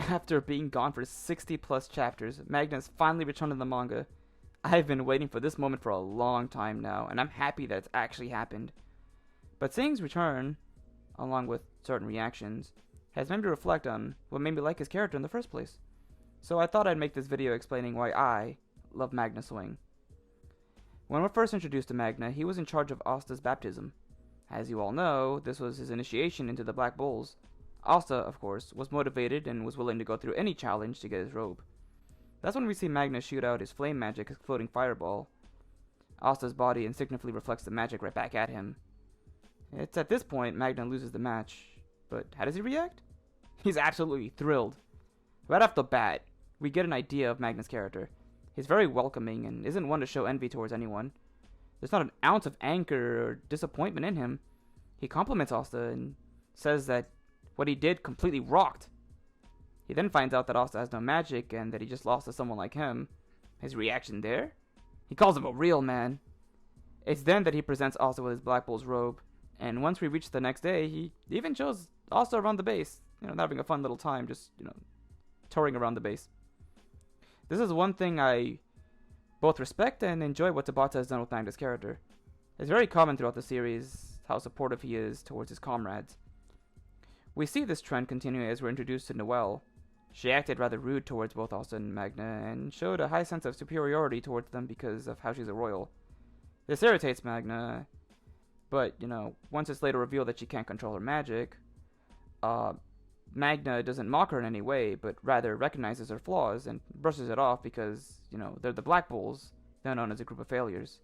After being gone for 60 plus chapters, Magna has finally returned to the manga. I've been waiting for this moment for a long time now, and I'm happy that it's actually happened. But seeing his return, along with certain reactions, has made me reflect on what made me like his character in the first place. So I thought I'd make this video explaining why I love Magna Swing. When we're first introduced to Magna, he was in charge of Asta's baptism. As you all know, this was his initiation into the Black Bulls. Asta, of course, was motivated and was willing to go through any challenge to get his robe. That's when we see Magna shoot out his flame magic exploding fireball. Asta's body instinctively reflects the magic right back at him. It's at this point Magna loses the match, but how does he react? He's absolutely thrilled. Right off the bat, we get an idea of Magna's character. He's very welcoming and isn't one to show envy towards anyone. There's not an ounce of anger or disappointment in him. He compliments Asta and says that what he did completely rocked. He then finds out that Asta has no magic and that he just lost to someone like him. His reaction there? He calls him a real man. It's then that he presents Asta with his Black Bull's robe, and once we reach the next day, he even shows Asta around the base, having a fun little time, just, touring around the base. This is one thing I both respect and enjoy what Tabata has done with Magna's character. It's very common throughout the series how supportive he is towards his comrades. We see this trend continue as we're introduced to Noelle. She acted rather rude towards both Asta and Magna, and showed a high sense of superiority towards them because of how she's a royal. This irritates Magna, but, once it's later revealed that she can't control her magic, Magna doesn't mock her in any way, but rather recognizes her flaws and brushes it off because, they're the Black Bulls. They're known as a group of failures.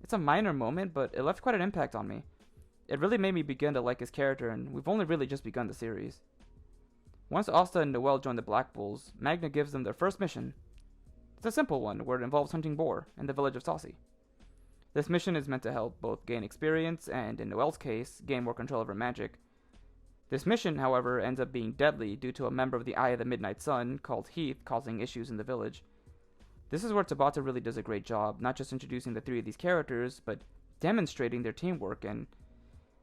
It's a minor moment, but it left quite an impact on me. It really made me begin to like his character, and we've only really just begun the series. Once Asta and Noelle join the Black Bulls, Magna gives them their first mission. It's a simple one, where it involves hunting boar in the village of Saucy. This mission is meant to help both gain experience and, in Noelle's case, gain more control of her magic. This mission, however, ends up being deadly due to a member of the Eye of the Midnight Sun called Heath causing issues in the village. This is where Tabata really does a great job, not just introducing the three of these characters, but demonstrating their teamwork and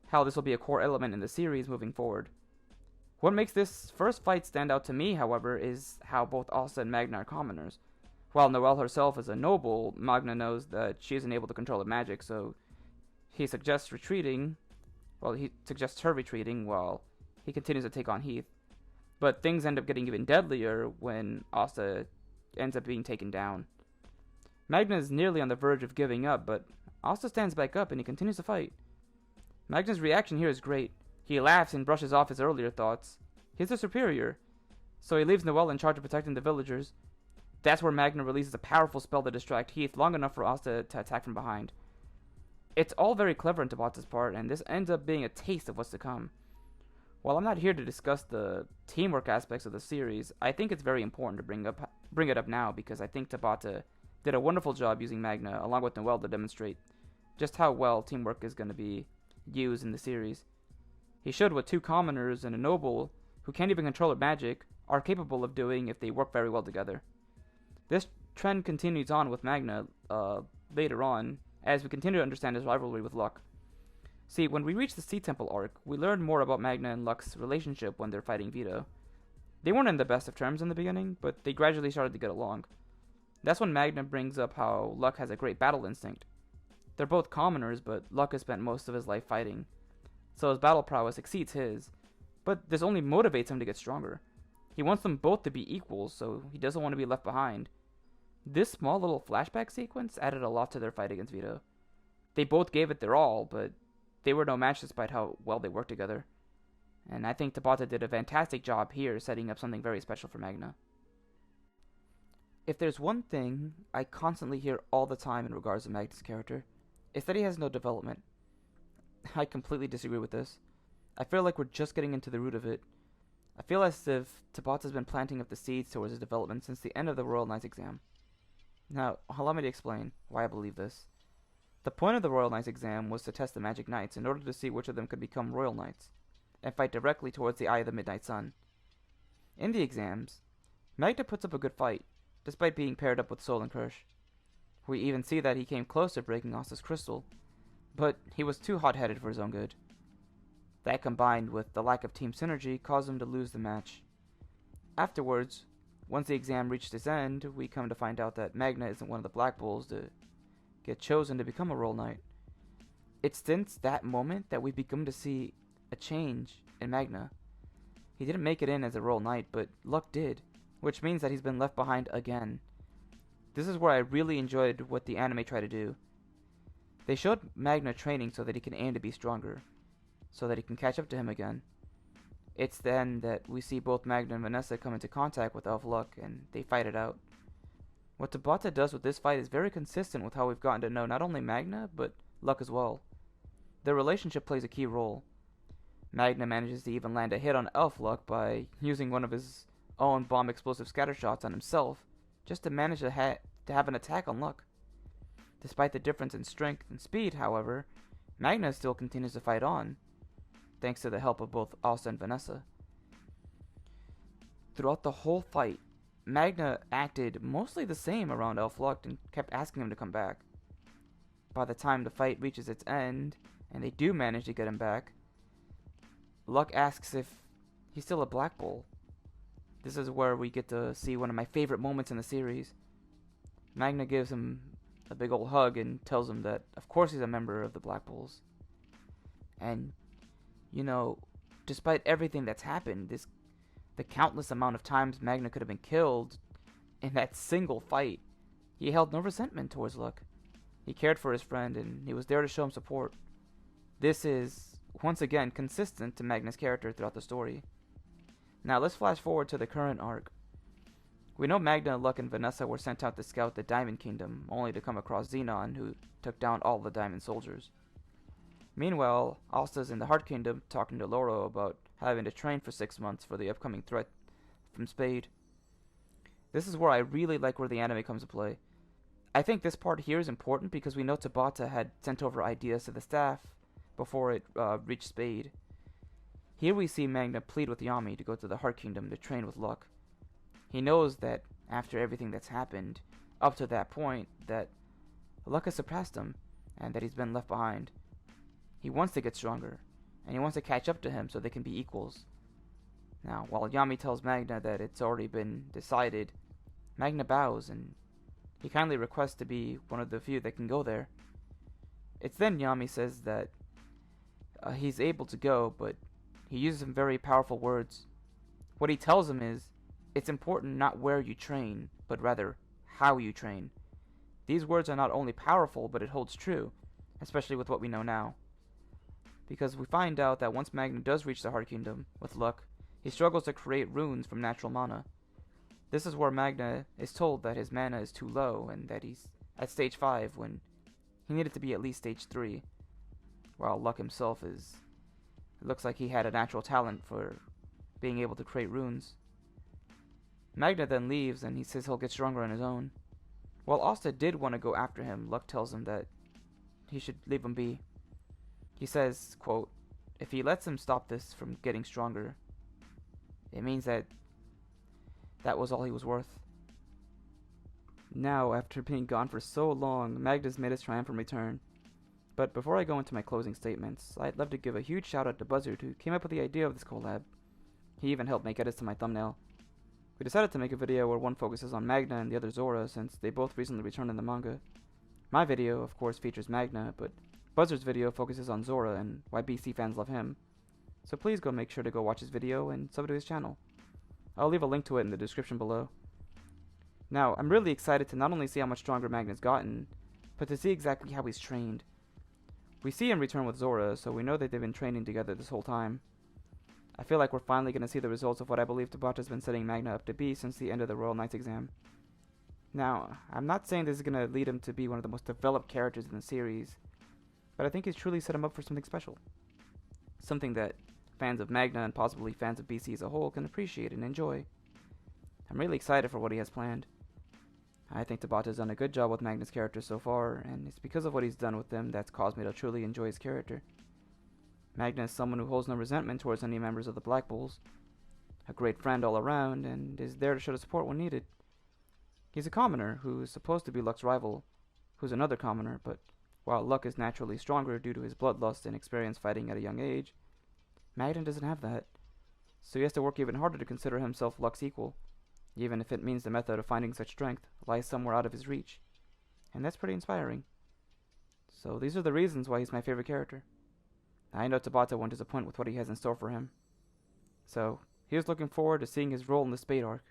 how this will be a core element in the series moving forward. What makes this first fight stand out to me, however, is how both Asta and Magna are commoners. While Noelle herself is a noble, Magna knows that she isn't able to control her magic, so he suggests her retreating while he continues to take on Heath. But things end up getting even deadlier when Asta ends up being taken down. Magna is nearly on the verge of giving up, but Asta stands back up and he continues to fight. Magna's reaction here is great. He laughs and brushes off his earlier thoughts. He's the superior, so he leaves Noelle in charge of protecting the villagers. That's where Magna releases a powerful spell to distract Heath long enough for Asta to attack from behind. It's all very clever in Tabata's part, and this ends up being a taste of what's to come. While I'm not here to discuss the teamwork aspects of the series, I think it's very important to bring it up now because I think Tabata did a wonderful job using Magna along with Noelle to demonstrate just how well teamwork is going to be used in the series. He showed what two commoners and a noble who can't even control their magic are capable of doing if they work very well together. This trend continues on with Magna later on as we continue to understand his rivalry with Luck. See, when we reach the Sea Temple arc, we learn more about Magna and Luck's relationship when they're fighting Vito. They weren't in the best of terms in the beginning, but they gradually started to get along. That's when Magna brings up how Luck has a great battle instinct. They're both commoners, but Luck has spent most of his life fighting, so his battle prowess exceeds his, but this only motivates him to get stronger. He wants them both to be equals, so he doesn't want to be left behind. This small little flashback sequence added a lot to their fight against Vito. They both gave it their all, but they were no match despite how well they worked together. And I think Tabata did a fantastic job here setting up something very special for Magna. If there's one thing I constantly hear all the time in regards to Magna's character, it's that he has no development. I completely disagree with this. I feel like we're just getting into the root of it. I feel as if Tabata's been planting up the seeds towards his development since the end of the Royal Knights exam. Now, allow me to explain why I believe this. The point of the Royal Knights exam was to test the Magic Knights in order to see which of them could become Royal Knights, and fight directly towards the Eye of the Midnight Sun. In the exams, Magna puts up a good fight, despite being paired up with Sol and Kirsch. We even see that he came close to breaking Asta's crystal, but he was too hot-headed for his own good. That combined with the lack of team synergy caused him to lose the match. Afterwards, once the exam reached its end, we come to find out that Magna isn't one of the Black Bulls to get chosen to become a Roll Knight. It's since that moment that we begin to see a change in Magna. He didn't make it in as a Roll Knight, but Luck did, which means that he's been left behind again. This is where I really enjoyed what the anime tried to do. They showed Magna training so that he can aim to be stronger, so that he can catch up to him again. It's then that we see both Magna and Vanessa come into contact with Elf Luck, and they fight it out. What Tabata does with this fight is very consistent with how we've gotten to know not only Magna, but Luck as well. Their relationship plays a key role. Magna manages to even land a hit on Elf Luck by using one of his own bomb explosive scatter shots on himself, just to manage to have an attack on Luck. Despite the difference in strength and speed, however, Magna still continues to fight on, thanks to the help of both Asta and Vanessa. Throughout the whole fight, Magna acted mostly the same around Elf Luck and kept asking him to come back. By the time the fight reaches its end, and they do manage to get him back, Luck asks if he's still a Black Bull. This is where we get to see one of my favorite moments in the series. Magna gives him a big old hug and tells him that of course he's a member of the Black Bulls. And, despite everything that's happened, the countless amount of times Magna could have been killed in that single fight, he held no resentment towards Luck. He cared for his friend and he was there to show him support. This is, once again, consistent to Magna's character throughout the story. Now let's flash forward to the current arc. We know Magna, Luck, and Vanessa were sent out to scout the Diamond Kingdom, only to come across Xenon, who took down all the Diamond soldiers. Meanwhile, Asta's in the Heart Kingdom talking to Loro about having to train for 6 months for the upcoming threat from Spade. This is where I really like where the anime comes to play. I think this part here is important because we know Tabata had sent over ideas to the staff before it reached Spade. Here we see Magna plead with Yami to go to the Heart Kingdom to train with Luck. He knows that after everything that's happened up to that point, that Luck has surpassed him and that he's been left behind. He wants to get stronger, and he wants to catch up to him so they can be equals. Now, while Yami tells Magna that it's already been decided, Magna bows and he kindly requests to be one of the few that can go there. It's then Yami says that he's able to go, but he uses some very powerful words. What he tells him is, it's important not where you train, but rather how you train. These words are not only powerful, but it holds true, especially with what we know now. Because we find out that once Magna does reach the Heart Kingdom, with Luck, he struggles to create runes from natural mana. This is where Magna is told that his mana is too low, and that he's at stage 5 when he needed to be at least stage 3. While Luck himself it looks like he had a natural talent for being able to create runes. Magna then leaves and he says he'll get stronger on his own. While Asta did want to go after him, Luck tells him that he should leave him be. He says, quote, if he lets him stop this from getting stronger, it means that was all he was worth. Now, after being gone for so long, Magna's made his triumphant return. But before I go into my closing statements, I'd love to give a huge shout out to Buzzard, who came up with the idea of this collab. He even helped make edits to my thumbnail. We decided to make a video where one focuses on Magna and the other Zora, since they both recently returned in the manga. My video, of course, features Magna, but Buzzard's video focuses on Zora and why BC fans love him. So please go make sure to go watch his video and sub to his channel. I'll leave a link to it in the description below. Now, I'm really excited to not only see how much stronger Magna's gotten, but to see exactly how he's trained. We see him return with Zora, so we know that they've been training together this whole time. I feel like we're finally going to see the results of what I believe Tabata's been setting Magna up to be since the end of the Royal Knights exam. Now, I'm not saying this is going to lead him to be one of the most developed characters in the series, but I think he's truly set him up for something special. Something that fans of Magna and possibly fans of BC as a whole can appreciate and enjoy. I'm really excited for what he has planned. I think Tabata's done a good job with Magna's character so far, and it's because of what he's done with him that's caused me to truly enjoy his character. Magna is someone who holds no resentment towards any members of the Black Bulls, a great friend all around, and is there to show the support when needed. He's a commoner who is supposed to be Luck's rival, who's another commoner, but while Luck is naturally stronger due to his bloodlust and experience fighting at a young age, Magna doesn't have that. so he has to work even harder to consider himself Luck's equal, even if it means the method of finding such strength lies somewhere out of his reach. And that's pretty inspiring. So these are the reasons why he's my favorite character. I know Tabata won't disappoint with what he has in store for him. So here's looking forward to seeing his role in the Spade arc.